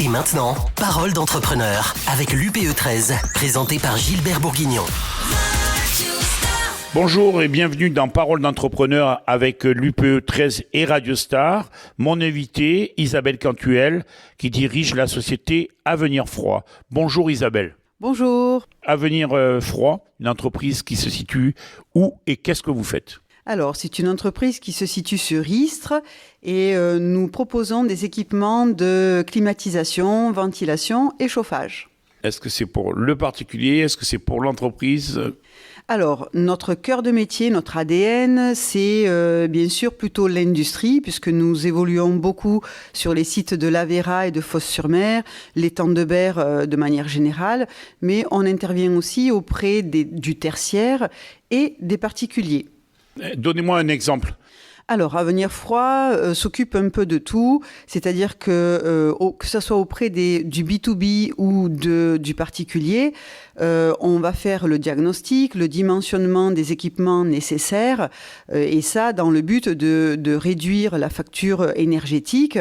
Et maintenant, Parole d'entrepreneur avec l'UPE 13, présenté par Gilbert Bourguignon. Bonjour et bienvenue dans Parole d'entrepreneur avec l'UPE 13 et Radio Star. Mon invité, Isabelle Cantuel, qui dirige la société Avenir Froid. Bonjour Isabelle. Bonjour. Avenir Froid, une entreprise qui se situe où et qu'est-ce que vous faites ? Alors, c'est une entreprise qui se situe sur Istres et nous proposons des équipements de climatisation, ventilation et chauffage. Est-ce que c'est pour le particulier ? Est-ce que c'est pour l'entreprise ? Alors, notre cœur de métier, notre ADN, c'est bien sûr plutôt l'industrie, puisque nous évoluons beaucoup sur les sites de l'Aveyras et de Fos-sur-Mer, l'étang de Berre de manière générale, mais on intervient aussi auprès du tertiaire et des particuliers. Donnez-moi un exemple. Alors, Avenir Froid s'occupe un peu de tout, c'est-à-dire que ce soit auprès du B2B ou du particulier, on va faire le diagnostic, le dimensionnement des équipements nécessaires, et ça dans le but de réduire la facture énergétique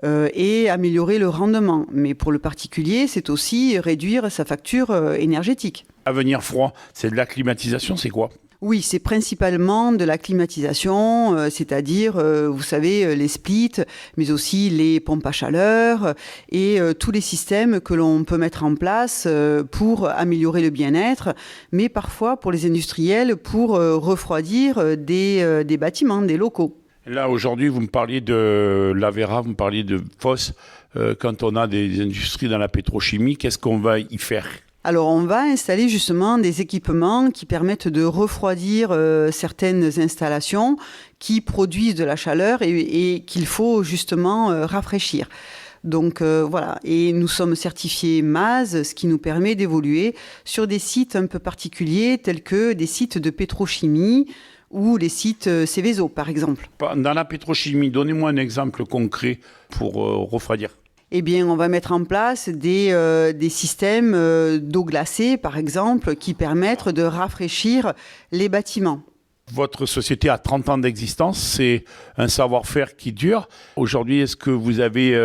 et améliorer le rendement. Mais pour le particulier, c'est aussi réduire sa facture énergétique. Avenir Froid, c'est de la climatisation, c'est quoi ? Oui, c'est principalement de la climatisation, c'est-à-dire, vous savez, les splits, mais aussi les pompes à chaleur et tous les systèmes que l'on peut mettre en place pour améliorer le bien-être, mais parfois pour les industriels pour refroidir des bâtiments, des locaux. Là, aujourd'hui, vous me parliez de l'Aveyras, vous me parliez de Fos. Quand on a des industries dans la pétrochimie, qu'est-ce qu'on va y faire ? Alors, on va installer justement des équipements qui permettent de refroidir certaines installations qui produisent de la chaleur et qu'il faut justement rafraîchir. Donc voilà, et nous sommes certifiés MAZ, ce qui nous permet d'évoluer sur des sites un peu particuliers tels que des sites de pétrochimie ou les sites Céveso par exemple. Dans la pétrochimie, donnez-moi un exemple concret pour refroidir. Eh bien, on va mettre en place des systèmes d'eau glacée, par exemple, qui permettent de rafraîchir les bâtiments. Votre société a 30 ans d'existence, c'est un savoir-faire qui dure. Aujourd'hui, est-ce que vous avez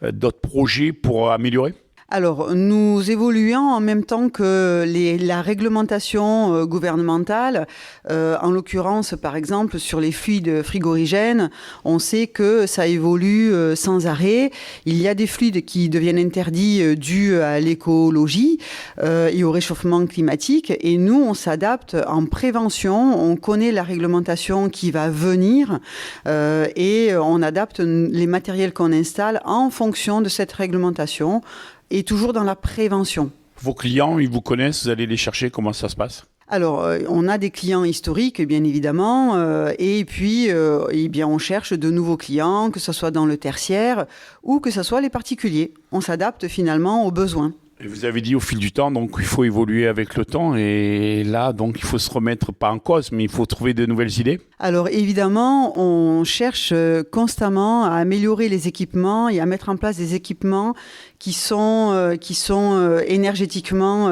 d'autres projets pour améliorer ? Alors, nous évoluons en même temps que la réglementation gouvernementale. En l'occurrence, par exemple, sur les fluides frigorigènes, on sait que ça évolue sans arrêt. Il y a des fluides qui deviennent interdits dus à l'écologie et au réchauffement climatique. Et nous, on s'adapte en prévention. On connaît la réglementation qui va venir et on adapte les matériels qu'on installe en fonction de cette réglementation. Et toujours dans la prévention. Vos clients, ils vous connaissent, vous allez les chercher, comment ça se passe ? Alors, on a des clients historiques, bien évidemment, et puis eh bien, on cherche de nouveaux clients, que ce soit dans le tertiaire ou que ce soit les particuliers. On s'adapte finalement aux besoins. Et vous avez dit au fil du temps, donc il faut évoluer avec le temps et là, donc il faut se remettre, pas en cause, mais il faut trouver de nouvelles idées. Alors évidemment, on cherche constamment à améliorer les équipements et à mettre en place des équipements qui sont énergétiquement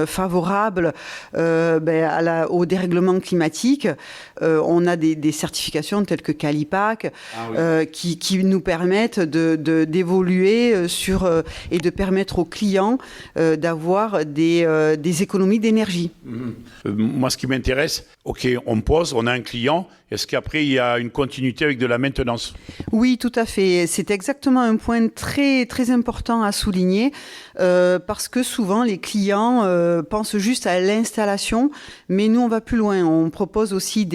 favorables au dérèglement climatique. On a des certifications telles que Calipac qui nous permettent d'évoluer et de permettre aux clients d'avoir des économies d'énergie. Moi, ce qui m'intéresse, on pose, on a un client, est-ce qu'après il y a une continuité avec de la maintenance ? Oui, tout à fait. C'est exactement un point très, très important à souligner parce que souvent les clients pensent juste à l'installation, mais nous on va plus loin. On propose aussi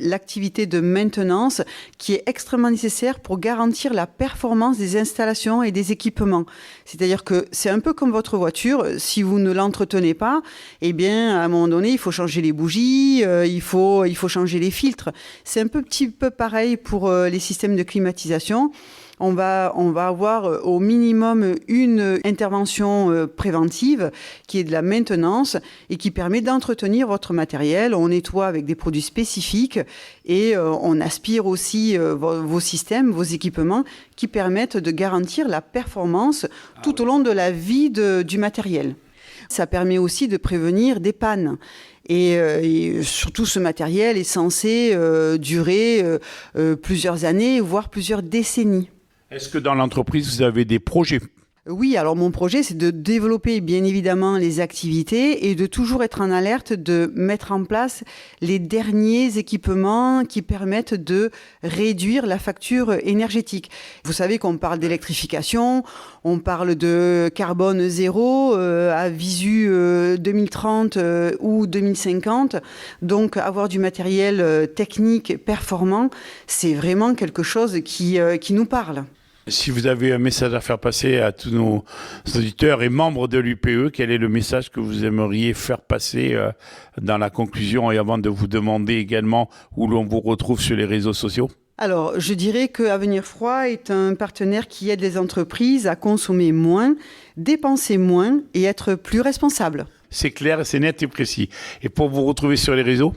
l'activité de maintenance qui est extrêmement nécessaire pour garantir la performance des installations et des équipements. C'est-à-dire que c'est un peu comme votre voiture. Si vous ne l'entretenez pas, eh bien à un moment donné il faut changer les bougies, il faut changer les filtres. C'est un petit peu pareil pour les systèmes de climatisation. On va avoir au minimum une intervention préventive qui est de la maintenance et qui permet d'entretenir votre matériel. On nettoie avec des produits spécifiques et on aspire aussi vos systèmes, vos équipements qui permettent de garantir la performance tout au long de la vie du matériel. Ça permet aussi de prévenir des pannes. Et surtout, ce matériel est censé durer plusieurs années, voire plusieurs décennies. Est-ce que dans l'entreprise, vous avez des projets ? Oui, alors mon projet, c'est de développer bien évidemment les activités et de toujours être en alerte, de mettre en place les derniers équipements qui permettent de réduire la facture énergétique. Vous savez qu'on parle d'électrification, on parle de carbone zéro à visu 2030 ou 2050. Donc avoir du matériel technique performant, c'est vraiment quelque chose qui nous parle. Si vous avez un message à faire passer à tous nos auditeurs et membres de l'UPE, quel est le message que vous aimeriez faire passer dans la conclusion et avant de vous demander également où l'on vous retrouve sur les réseaux sociaux ? Alors, je dirais que Avenir Froid est un partenaire qui aide les entreprises à consommer moins, dépenser moins et être plus responsables. C'est clair, c'est net et précis. Et pour vous retrouver sur les réseaux ?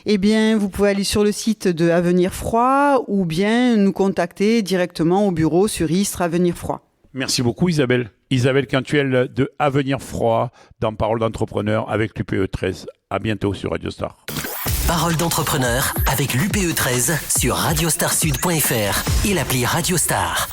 Eh bien, vous pouvez aller sur le site de Avenir Froid ou bien nous contacter directement au bureau sur Istres Avenir Froid. Merci beaucoup Isabelle. Isabelle Cantuel de Avenir Froid dans Parole d'entrepreneur avec l'UPE 13. À bientôt sur Radio Star. Parole d'entrepreneur avec l'UPE 13 sur radiostarsud.fr et l'appli Radio Star.